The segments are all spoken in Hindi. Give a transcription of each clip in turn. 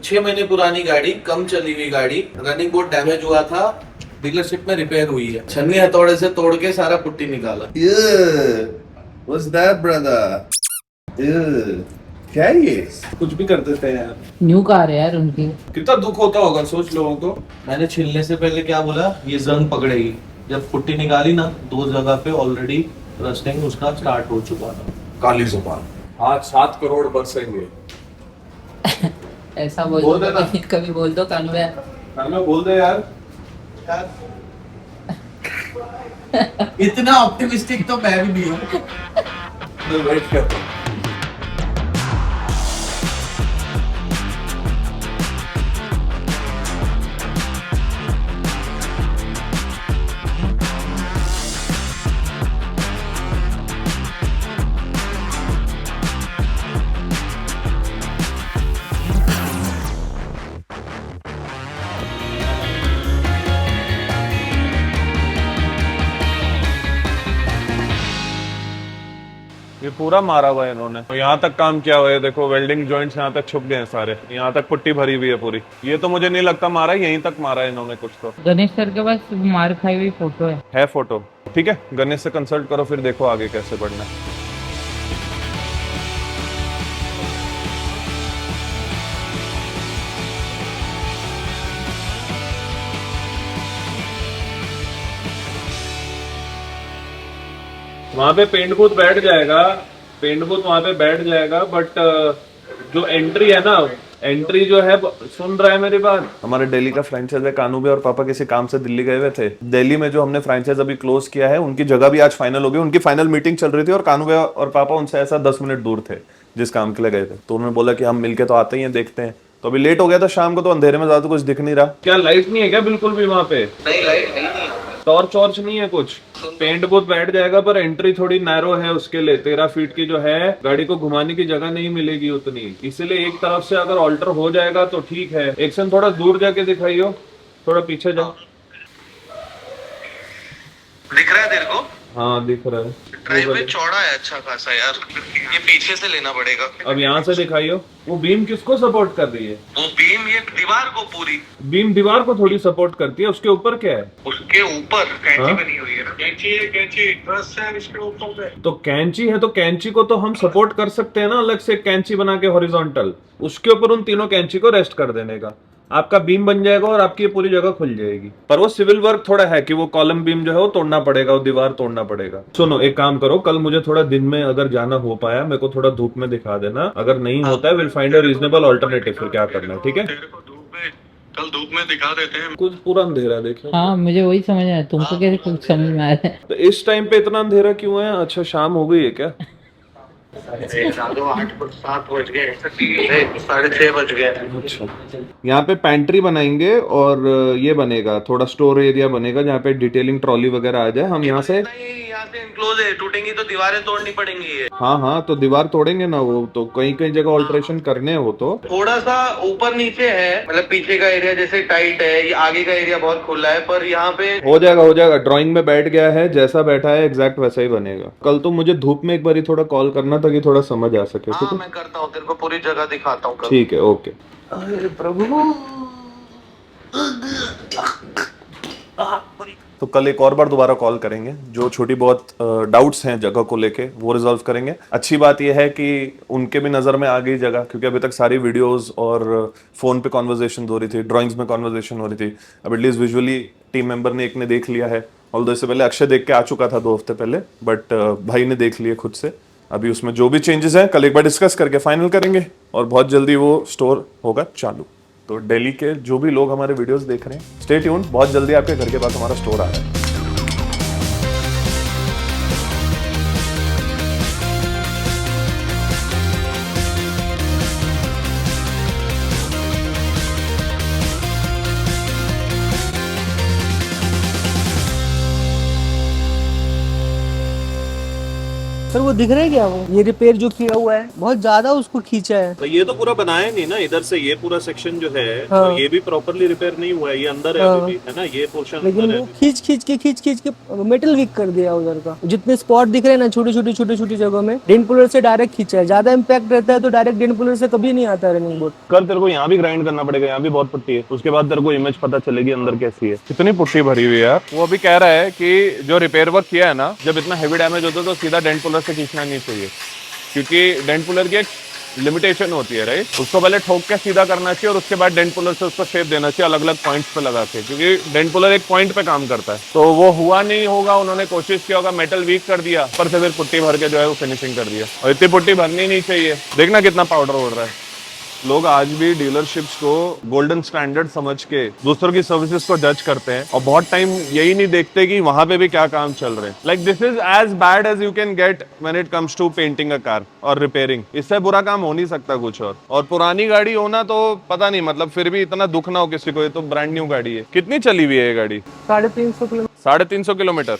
6 महीने पुरानी गाड़ी, कम चली हुई गाड़ी, रनिंग बोर्ड डैमेज हुआ था, डीलरशिप में रिपेयर हुई है। छन्नी हथौड़े से तोड़ के सारा पुट्टी निकाला। What's that, brother? क्या है ये? कुछ भी कर देते हैं यार। न्यू कार है यार उनकी। कितना दुख होता होगा सोच लोगों को। मैंने छिलने से पहले क्या बोला, ये जंग पकड़ेगी। जब पुट्टी निकाली ना, 2 जगह पे ऑलरेडी रस्टिंग उसका स्टार्ट हो चुका था। काली जुबान। आज 7 करोड़ बरसेंगे। ऐसा बोल बोल देना। दो कभी बोल दो कानू है। मैं बोल दे यार। इतना ऑप्टिमिस्टिक तो मैं भी नहीं हूँ। मैं वेट करता हूँ। ये पूरा मारा हुआ है इन्होंने, तो यहाँ तक काम किया हुआ है। देखो वेल्डिंग जॉइंट्स यहाँ तक छुप गए हैं सारे, यहाँ तक पुट्टी भरी हुई है पूरी। ये तो मुझे नहीं लगता मारा है, यहीं तक मारा है इन्होंने कुछ तो। गणेश सर के पास मार खाई हुई फोटो है फोटो। ठीक है, गणेश से कंसल्ट करो, फिर देखो आगे कैसे बढ़ना है। वहां पे पेंट बूथ बैठ जाएगा, पेंट बूथ वहां पे बैठ जाएगा, बट जो एंट्री है ना, एंट्री जो है, सुन रहा है मेरी बात। हमारे दिल्ली का फ्रेंचाइज है, कानू भी और पापा किसी काम से दिल्ली गए हुए थे। दिल्ली में जो हमने फ्रेंचाइज अभी क्लोज किया है, उनकी जगह भी आज फाइनल हो गई। उनकी फाइनल मीटिंग चल रही थी और कानू और पापा उनसे ऐसा 10 मिनट दूर थे जिस काम के लिए गए थे। तो उन्होंने बोला कि हम मिलके तो आते ही हैं, देखते हैं। तो अभी लेट हो गया था शाम को, तो अंधेरे में ज्यादा कुछ दिख नहीं रहा। क्या लाइट नहीं है क्या बिल्कुल भी वहां पे? नहीं, लाइट नहीं है। टॉर्च वॉर्च नहीं है कुछ। पेंट बूथ बैठ जाएगा, पर एंट्री थोड़ी नैरो है उसके लिए। 13 फीट की जो है, गाड़ी को घुमाने की जगह नहीं मिलेगी उतनी, इसलिए एक तरफ से अगर ऑल्टर हो जाएगा तो ठीक है। एक सेकंड थोड़ा दूर जाके दिखाइयो, थोड़ा पीछे जाओ। दिख रहा है तेरे को? हाँ दिख रहा है। ड्राइववे चौड़ा है अच्छा खासा यार, ये पीछे से लेना पड़ेगा। अब यहाँ से दिखाइयो, वो बीम किसको सपोर्ट कर रही है? वो बीम ये दीवार को पूरी, बीम दीवार को थोड़ी सपोर्ट करती है, उसके ऊपर क्या है? उसके ऊपर कैंची हाँ? बनी हुई है ना, कैंची है, कैंची ट्रस है इसके ऊपर पे। तो कैंची है, तो कैंची को तो हम सपोर्ट कर सकते हैं ना, अलग से कैंची बना के हॉरिजॉन्टल, उसके ऊपर उन तीनों कैंची को रेस्ट कर देने का। आपका बीम बन जाएगा और आपकी ये पूरी जगह खुल जाएगी। पर वो सिविल वर्क थोड़ा है कि वो कॉलम बीम जो है वो तोड़ना पड़ेगा, वो दीवार तोड़ना पड़ेगा। सुनो एक काम करो, कल मुझे थोड़ा दिन में अगर जाना हो पाया, मेरे को थोड़ा धूप में दिखा देना। अगर नहीं होता है, will find a reasonable alternative, फिर क्या करना है, ठीक है? कल धूप में दिखा देते हैं। कुछ पूरा अंधेरा देखो। हाँ मुझे वही समझ आया, तुमको कैसे कुछ समझ में आ रहा है? तो इस टाइम पे इतना अंधेरा क्यों है? अच्छा शाम हो गई है क्या? 7 बज गए, 6:30 बज गए। अच्छा, यहाँ पे पैंट्री बनाएंगे और ये बनेगा, थोड़ा स्टोर एरिया बनेगा जहाँ पे डिटेलिंग ट्रॉली वगैरह आ जाए। हम यहाँ से, नहीं, यहाँ से इनक्लोज है, टूटेंगी तो दीवारें तोड़नी पड़ेंगी ये। हाँ हाँ, तो दीवार तोड़ेंगे ना, वो तो कहीं कहीं जगह ऑल्ट्रेशन करने हो तो। थोड़ा सा ऊपर नीचे है, मतलब पीछे का एरिया जैसे टाइट है, ये आगे का एरिया बहुत खुला है, पर यहाँ पे हो जाएगा हो जाएगा, ड्राइंग में बैठ गया है, जैसा बैठा है एग्जैक्ट वैसा ही बनेगा। कल तो मुझे धूप में एक बार थोड़ा कॉल करना ताकि थोड़ा समझ आ सके, ठीक हाँ है? मैं करता हूँ, तेरे को पूरी जगह दिखाता हूँ कल। ठीक है, ओके। अरे प्रभु। तो कल एक और बार दोबारा कॉल करेंगे, जो छोटी बहुत डाउट्स हैं जगह को लेके वो रिजॉल्व करेंगे। अच्छी बात यह है कि उनके भी नज़र में आ गई जगह, क्योंकि अभी तक सारी वीडियोस और फ़ोन पे कॉन्वर्जेशन हो रही थी, ड्राइंग्स में कॉन्वर्जेशन हो रही थी। अब एटलीस्ट विजुअली टीम मेंबर ने एक ने देख लिया है। ऑल्दो इससे पहले अक्षय देख के आ चुका था 2 हफ्ते पहले, बट भाई ने देख लिए खुद से। अभी उसमें जो भी चेंजेस हैं कल एक बार डिस्कस करके फाइनल करेंगे, और बहुत जल्दी वो स्टोर होगा चालू। तो दिल्ली के जो भी लोग हमारे वीडियोस देख रहे हैं, स्टे ट्यून्ड, बहुत जल्दी आपके घर के पास हमारा स्टोर आ रहा है। सर वो वो दिख रहा है क्या, वो ये रिपेयर जो किया हुआ है बहुत ज्यादा उसको खींचा है। तो ये तो पूरा बनाया नहीं ना, इधर से ये पूरा सेक्शन जो है हाँ। तो ये भी प्रॉपरली रिपेयर नहीं हुआ है, ये अंदर है अभी भी, है ना, ये पोर्शन लेकिन अंदर वो है। खींच के मेटल वीक कर दिया उधर का। जितने स्पॉट दिख रहे हैं ना छोटी छोटी जगह में, डेंट पुलर से डायरेक्ट खींचा है। ज्यादा इम्पैक्ट रहता है तो डायरेक्ट डेंट पुलर से कभी नहीं आता रनिंग बोर्ड। कर तेरे को यहाँ भी ग्राइंड करना पड़ेगा, यहाँ भी बहुत पुट्टी है, उसके बाद तेरे को इमेज पता चलेगी अंदर कैसी है। कितनी पुट्टी भरी हुई है यार। वो अभी कह रहा है कि जो रिपेयर वर्क किया है ना, जब इतना हेवी डैमेज होता है तो सीधा डेंट पुलर से खींचना नहीं चाहिए, क्योंकि डेंट पुलर की एक लिमिटेशन होती है, राइट। उसको पहले ठोक के सीधा करना चाहिए और उसके बाद डेंट पुलर से उसको शेप देना चाहिए अलग अलग पॉइंट्स पे लगा के, क्योंकि डेंट पुलर एक पॉइंट पे काम करता है। तो वो हुआ नहीं होगा, उन्होंने कोशिश किया होगा, मेटल वीक कर दिया, पर से फिर पुट्टी भर के जो है वो फिनिशिंग कर दिया। और इतनी पुट्टी भरनी नहीं चाहिए। देखना कितना पाउडर उड़ रहा है। लोग आज भी डीलरशिप्स को गोल्डन स्टैंडर्ड समझ के दूसरों की सर्विसेज को जज करते हैं और बहुत टाइम यही नहीं देखते कि वहां पे भी क्या काम चल रहे हैं। Like this is as bad as you can get when it comes to painting a car और रिपेयरिंग। इससे बुरा काम हो नहीं सकता कुछ। और पुरानी गाड़ी होना तो पता नहीं, मतलब फिर भी इतना दुख ना हो किसी को, ये तो ब्रांड न्यू गाड़ी है। कितनी चली हुई है ये गाड़ी? 350 किलोमीटर। 350 किलोमीटर।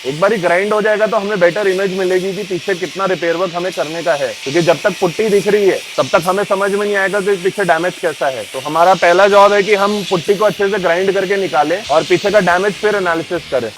एक बार ग्राइंड हो जाएगा तो हमें बेटर इमेज मिलेगी कि पीछे कितना रिपेयर वर्क हमें करने का है, क्योंकि जब तक पुट्टी दिख रही है तब तक हमें समझ में नहीं आएगा कि पीछे डैमेज कैसा है। तो हमारा पहला जॉब है कि हम पुट्टी को अच्छे से ग्राइंड करके निकालें और पीछे का डैमेज फिर एनालिसिस करें।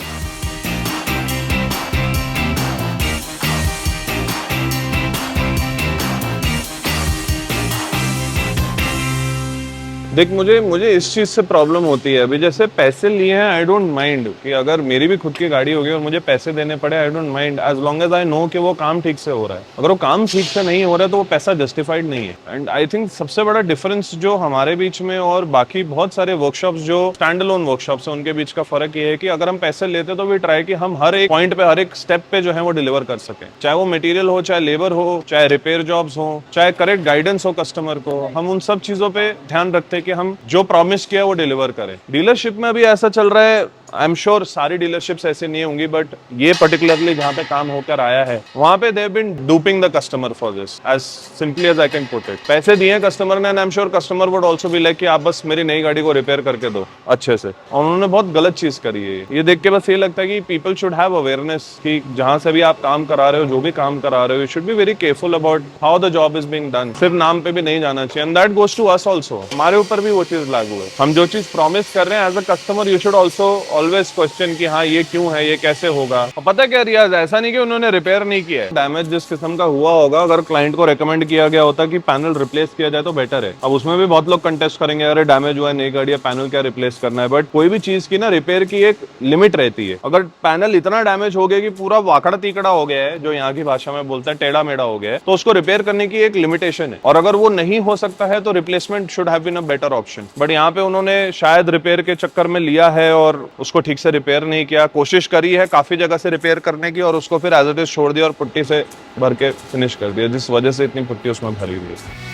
देख, मुझे इस चीज से प्रॉब्लम होती है। अभी जैसे पैसे लिए हैं, आई डोंट माइंड कि अगर मेरी भी खुद की गाड़ी होगी और मुझे पैसे देने पड़े, I don't mind, as long as I know कि वो काम ठीक से हो रहा है। अगर वो काम ठीक से नहीं हो रहा है तो वो पैसा जस्टिफाइड नहीं है। एंड आई थिंक सबसे बड़ा डिफरेंस जो हमारे बीच में और बाकी बहुत सारे वर्कशॉप्स जो स्टैंड अलोन वर्कशॉप्स है उनके बीच का फर्क ये है कि अगर हम पैसे लेते तो वी ट्राई कि हम हर एक पॉइंट पे, हर एक स्टेप पे जो है वो डिलीवर कर सकें, चाहे वो मटेरियल हो, चाहे लेबर हो, चाहे रिपेयर जॉब्स हो, चाहे करेक्ट गाइडेंस हो कस्टमर को। हम उन सब चीजों पे ध्यान रखते हैं कि हम जो प्रॉमिस किया वो डिलीवर करें। डीलरशिप में अभी ऐसा चल रहा है, आई एम श्योर सारी डीलरशिप्स ऐसे नहीं होंगी, बट ये पर्टिकुलरली जहां पे काम होकर आया है वहां पे they have been duping the customer for this, as simply as I can put it. पैसे दिए कस्टमर ने, and I am sure customer would also be like कि आप बस मेरी नई गाड़ी को रिपेयर करके दो अच्छे से। और उन्होंने बहुत गलत चीज करी है। ये देख के बस ये लगता है कि पीपल शुड हैव अवेयरनेस कि जहां से भी आप काम करा रहे हो, जो भी काम करा रहे हो, you should be very careful about how the job is being done. सिर्फ नाम पे भी नहीं जाना चाहिए, and that goes to us also. हमारे ऊपर भी वो चीज लागू है। हम जो चीज प्रॉमिस कर रहे हैं as a customer, you should also always question कि हाँ ये क्यों है, ये कैसे होगा। और पता क्या रियाज, ऐसा नहीं कि उन्होंने रिपेयर नहीं किया है। डैमेज जिस किस्म का हुआ होगा, अगर क्लाइंट को रेकमेंड किया गया होता कि पैनल रिप्लेस किया जाए तो बेटर है। अब उसमें भी बहुत लोग कंटेस्ट करेंगे, अरे डैमेज हुआ है, नई गाड़ी है, पैनल क्या रिप्लेस करना है। बट कोई भी चीज की ना रिपेयर की एक लिमिट रहती है। अगर पैनल इतना डैमेज हो गया कि पूरा वाकड़ा तीकड़ा हो गया है, जो यहाँ की भाषा में बोलते हैं टेढ़ा मेढ़ा हो गया है, तो उसको रिपेयर करने की एक लिमिटेशन है। और अगर वो नहीं हो सकता है तो replacement should have been a better option. But यहाँ पे उन्होंने शायद रिपेयर के चक्कर में लिया है और उसको ठीक से रिपेयर नहीं किया। कोशिश करी है काफी जगह से रिपेयर करने की और उसको फिर एज इट इज छोड़ दिया और पुट्टी से भर के फिनिश कर दिया, जिस वजह से इतनी पुट्टी उसमें भरी हुई है।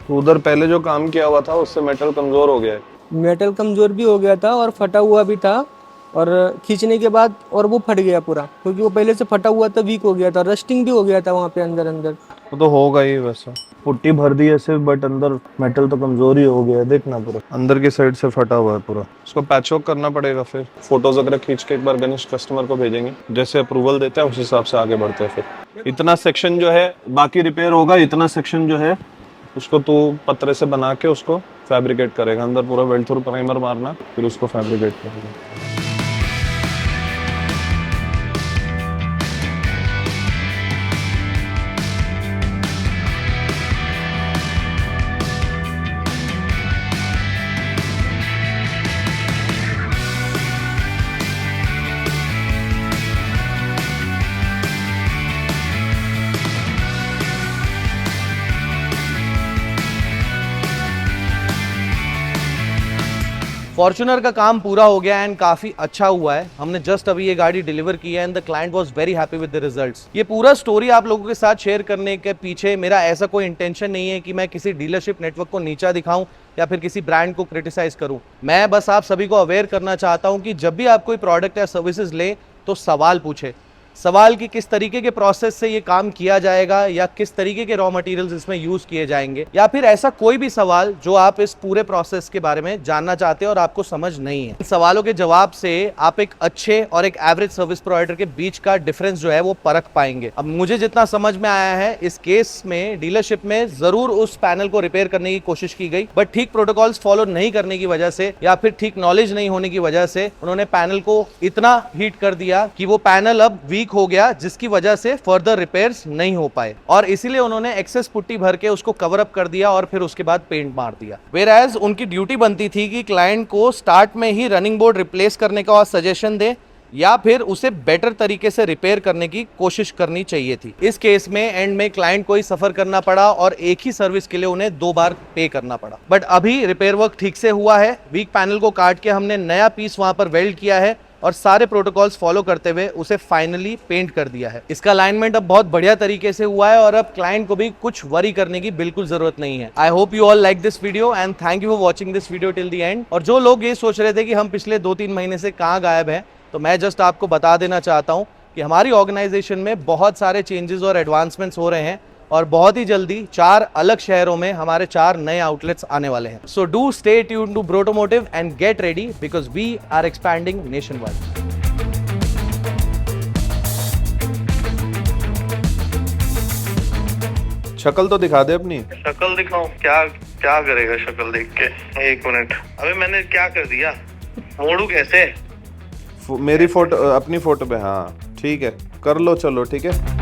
तो उधर पहले जो काम किया हुआ था उससे मेटल कमजोर हो गया है। मेटल कमजोर भी हो गया था और फटा हुआ भी था, और खींचने के बाद और वो फट गया पूरा, क्योंकि वो पहले से फटा हुआ था, वीक हो गया था, रस्टिंग भी हो गया था वहाँ पे अंदर। वो तो होगा ही वैसा। पुट्टी भर दी है सिर्फ, बट अंदर मेटल तो कमजोर ही हो गया है। देखना पूरा अंदर की साइड से फटा हुआ है पूरा। उसको पैच वर्क करना पड़ेगा। फिर फोटोज वगैरह खींच के एक बार गणेश कस्टमर को भेजेंगे, जैसे अप्रूवल देते हैं उस हिसाब से आगे बढ़ते हैं। फिर इतना सेक्शन जो है बाकी रिपेयर होगा, इतना सेक्शन जो है उसको तू पत्रे से बना के उसको फैब्रिकेट करेगा। अंदर पूरा वेल्ड थ्रू प्राइमर मारना, फिर उसको फैब्रिकेट करेगा। फॉर्च्यूनर का काम पूरा हो गया एंड काफी अच्छा हुआ है। हमने जस्ट अभी ये गाड़ी डिलीवर की है and the client was very happy with the results. ये पूरा स्टोरी आप लोगों के साथ शेयर करने के पीछे मेरा ऐसा कोई इंटेंशन नहीं है कि मैं किसी डीलरशिप नेटवर्क को नीचा दिखाऊं या फिर किसी ब्रांड को क्रिटिसाइज करूं। मैं बस आप सभी को अवेयर करना चाहता हूं कि जब भी आप कोई प्रोडक्ट या सर्विसेज लें तो सवाल पूछे। सवाल कि किस तरीके के प्रोसेस से ये काम किया जाएगा या किस तरीके के रॉ मटेरियल्स इसमें यूज किए जाएंगे, या फिर ऐसा कोई भी सवाल जो आप इस पूरे प्रोसेस के बारे में जानना चाहते हैं और आपको समझ नहीं है। इन सवालों के जवाब से आप एक अच्छे और एक एवरेज सर्विस प्रोवाइडर के बीच का डिफरेंस जो है वो परख पाएंगे। अब मुझे जितना समझ में आया है, इस केस में डीलरशिप में जरूर उस पैनल को रिपेयर करने की कोशिश की गई, बट ठीक प्रोटोकॉल्स फॉलो नहीं करने की वजह से या फिर ठीक नॉलेज नहीं होने की वजह से उन्होंने पैनल को इतना हीट कर दिया कि वो पैनल अब वीक हो गया, जिसकी वजह से फर्दर रिपेयर्स नहीं हो पाए और इसीलिए उन्होंने एक्सेस पुट्टी भर के उसको कवर अप कर दिया और फिर उसके बाद पेंट मार दिया। वेयरएज उनकी ड्यूटी बनती थी कि क्लाइंट को स्टार्ट में ही रनिंग बोर्ड रिप्लेस करने का सजेशन दे या फिर उसे बेटर तरीके से रिपेयर करने की कोशिश करनी चाहिए थी। इस केस में एंड में क्लाइंट को ही सफर करना पड़ा और एक ही सर्विस के लिए उन्हें 2 बार पे करना पड़ा। बट अभी रिपेयर वर्क ठीक से हुआ है। वीक पैनल को काट के हमने नया पीस वहां पर वेल्ड किया है और सारे प्रोटोकॉल्स फॉलो करते हुए उसे फाइनली पेंट कर दिया है। इसका अलाइनमेंट अब बहुत बढ़िया तरीके से हुआ है और अब क्लाइंट को भी कुछ वरी करने की बिल्कुल जरूरत नहीं है। I hope you all like this video and thank you for watching this video till the end. और जो लोग ये सोच रहे थे कि हम पिछले 2-3 महीने से कहाँ गायब हैं, तो मैं जस्ट आपको बता देना चाहता हूँ कि हमारी ऑर्गेनाइजेशन में बहुत सारे चेंजेस और एडवांसमेंट्स हो रहे हैं और बहुत ही जल्दी 4 अलग शहरों में हमारे 4 नए आउटलेट्स आने वाले हैं। So do stay tuned to Brotomotive and get ready because we are expanding nationwide. शक्ल तो दिखा दे अपनी। शक्ल दिखाऊं? क्या क्या करेगा शक्ल देख के? 1 मिनट, अबे मैंने क्या कर दिया? मोड़ू कैसे? मेरी फोटो, अपनी फोटो पे। हाँ ठीक है, कर लो, चलो ठीक है।